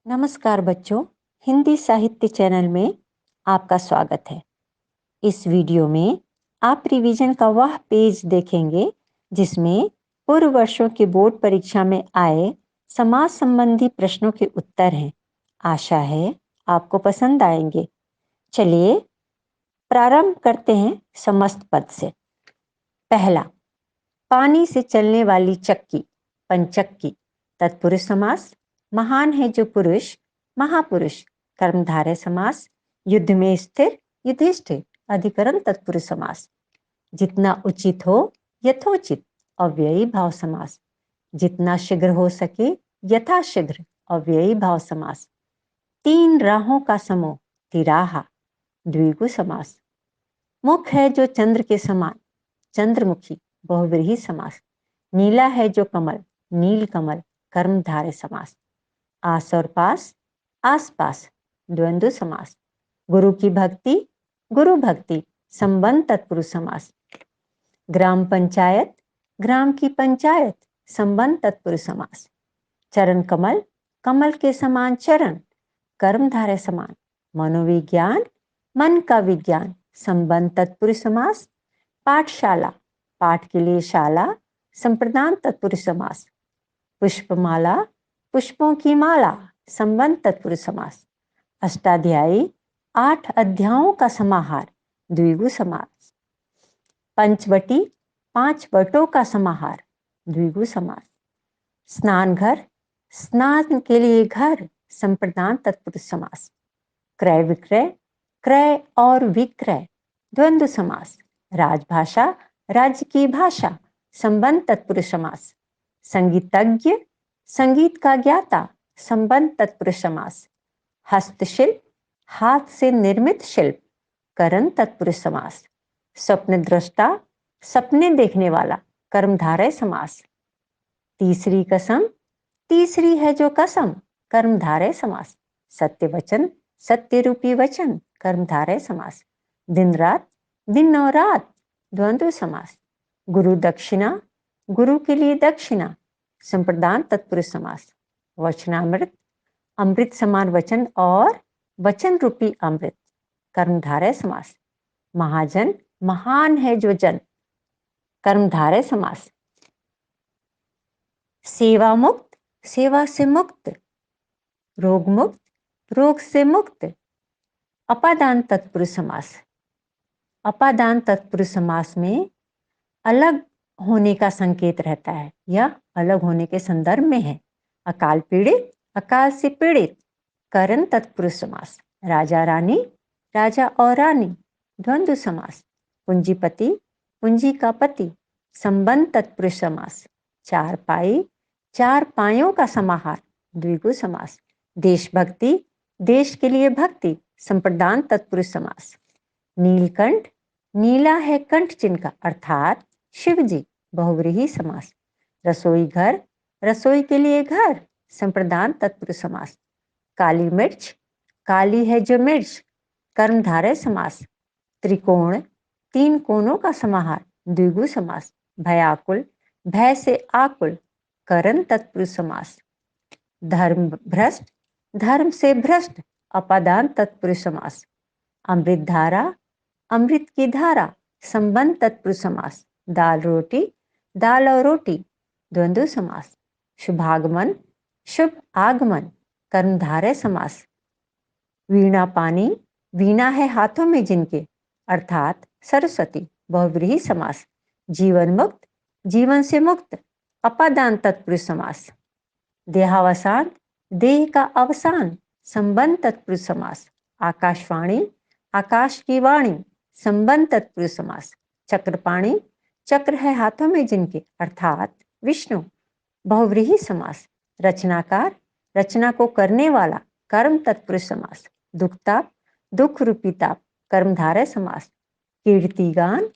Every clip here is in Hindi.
नमस्कार बच्चों, हिंदी साहित्य चैनल में आपका स्वागत है। इस वीडियो में आप रिवीजन का वह पेज देखेंगे जिसमें पूर्व वर्षों के बोर्ड परीक्षा में आए समाज संबंधी प्रश्नों के उत्तर हैं। आशा है आपको पसंद आएंगे। चलिए प्रारंभ करते हैं समस्त पद से। पहला, पानी से चलने वाली चक्की, पंचक्की। तत्पुरुष समास। महान है जो पुरुष, महापुरुष। कर्मधारय समास। युद्ध में स्थिर, युधिष्ठिर। अधिकरण तत्पुरुष समास। जितना उचित हो, यथोचित। अव्ययी भाव समास। जितना शीघ्र हो सके, यथाशीघ्र। अव्ययी भाव समास। तीन राहों का समूह, तिराहा। द्विगु समास। मुख है जो चंद्र के समान, चंद्रमुखी। बहुव्रीहि समास। नीला है जो कमल, नील कमल। कर्मधारय समास। आस और पास, आसपास। द्वंद्व समास। गुरु की भक्ति, गुरु भक्ति। संबंध तत्पुरुष समास। ग्राम पंचायत, ग्राम की पंचायत। संबंध तत्पुरुष समास। चरण कमल, कमल के समान चरण। कर्मधारय समान। मनोविज्ञान, मन का विज्ञान। संबंध तत्पुरुष समास। पाठशाला, पाठ के लिए शाला। संप्रदान तत्पुरुष समास। पुष्पमाला, पुष्पों की माला। संबंध तत्पुरुष समास। अष्टाध्यायी, 8 अध्यायों का समाहार। द्विगु समास। पंचवटी, 5 वटों का समाहार। द्विगु समास। स्नान घर, स्नान के लिए घर। संप्रदान तत्पुरुष समास। क्रय विक्रय, क्रय और विक्रय। द्वंद्व समास। राजभाषा, राज्य की भाषा। संबंध तत्पुरुष समास। संगीतज्ञ, संगीत का ज्ञाता। संबंध तत्पुरुष समास। हस्तशिल्प, हाथ से निर्मित शिल्प। करण तत्पुरुष समास। स्वप्न दृष्टा, सपने देखने वाला। कर्मधारय समास। तीसरी कसम, तीसरी है जो कसम। कर्मधारय समास। सत्य वचन, सत्य रूपी वचन। कर्मधारय समास। दिन रात, दिन और रात। द्वंद्व समास। गुरु दक्षिणा, गुरु के लिए दक्षिणा। संप्रदान तत्पुरुष समास। वचनामृत, अमृत समान वचन और वचन रूपी अमृत। कर्मधारय समास। महाजन, महान है जो जन। कर्मधारय समास। सेवा मुक्त, सेवा से मुक्त। रोग मुक्त, रोग से मुक्त। अपादान तत्पुरुष समास। अपादान तत्पुरुष समास में अलग होने का संकेत रहता है या अलग होने के संदर्भ में है। अकाल पीड़ित, अकाल से पीड़ित। करण तत्पुरुष समास। राजा रानी, राजा और रानी। द्वंद्व समास। पूंजीपति, पूंजी का पति। संबंध तत्पुरुष समास। चार पाई, चार पायों का समाहार। द्विगु समास। देशभक्ति, देश के लिए भक्ति। संप्रदान तत्पुरुष समास। नीलकंठ, नीला है कंठ जिनका, अर्थात शिव जी। बहुव्रीहि समास। रसोई घर, रसोई के लिए घर। संप्रदान तत्पुरुष समास। काली मिर्च, काली है जो मिर्च। कर्मधारय समास। त्रिकोण, 3 कोनों का समाहार। द्विगु समास। भयाकुल, भय से आकुल। करण तत्पुरुष समास। धर्म भ्रष्ट, धर्म से भ्रष्ट। अपादान तत्पुरुष समास। अमृत धारा, अमृत की धारा। संबंध तत्पुरुष समास। दाल रोटी, दाल और रोटी। द्वंद्व समास। शुभागमन, शुभ आगमन। कर्मधारय समास। वीणा पानी, वीणा है हाथों में जिनके, अर्थात सरस्वती। बहुव्रीहि समास। जीवन मुक्त, जीवन से मुक्त। अपादान तत्पुरुष समास। देहावसान, देह का अवसान। संबंध तत्पुरुष समास। आकाशवाणी, आकाश की वाणी। संबंध तत्पुरुष समास। चक्रपाणी, चक्र है हाथों में जिनके, अर्थात विष्णु। बहुव्रीहि समास। रचनाकार, रचना को करने वाला। कर्म तत्पुरुष समास। दुखताप, दुख रूपी ताप। कर्मधारय समास। कीर्तिगान,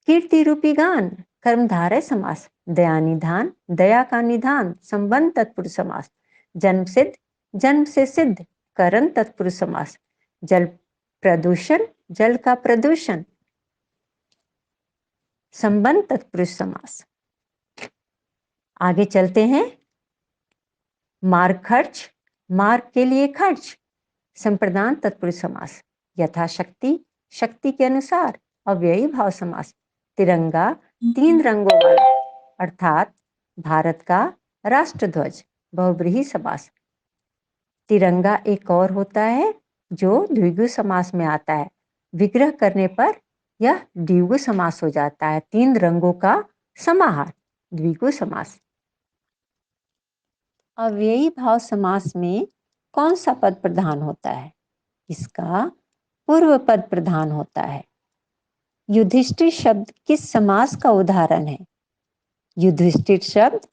कीर्ति रूपी गान। कर्मधारय समास। दयानिधान, दया का निधान। संबंध तत्पुरुष समास। जन्म सिद्ध, जन्म से सिद्ध। करण तत्पुरुष समास। जल प्रदूषण, जल का प्रदूषण। संबंध तत्पुरुष समास। आगे चलते हैं। मार्ग खर्च, मार्ग के लिए खर्च, संप्रदान तत्पुरुष समास। यथाशक्ति, शक्ति के अनुसार, अव्ययी भाव समास। तिरंगा, 3 रंगों वाला, अर्थात भारत का राष्ट्रध्वज, बहुब्रीहि समास। तिरंगा एक और होता है जो द्विगु समास में आता है। विग्रह करने पर यह द्विगु समास हो जाता है। 3 रंगों का समाहार, द्विगु समास। अव्ययी भाव समास में कौन सा पद प्रधान होता है? इसका पूर्व पद प्रधान होता है। युधिष्ठिर शब्द किस समास का उदाहरण है? युधिष्ठिर शब्द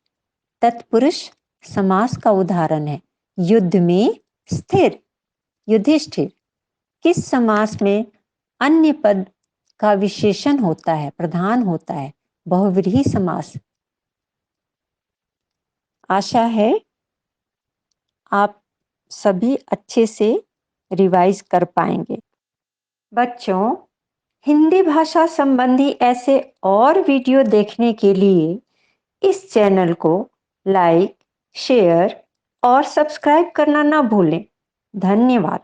तत्पुरुष समास का उदाहरण है। युद्ध में स्थिर। युधिष्ठिर किस समास में अन्य पद का विशेषण होता है, प्रधान होता है? बहुव्रीहि समास। आशा है आप सभी अच्छे से रिवाइज कर पाएंगे। बच्चों, हिंदी भाषा संबंधी ऐसे और वीडियो देखने के लिए इस चैनल को लाइक, शेयर और सब्सक्राइब करना ना भूलें। धन्यवाद।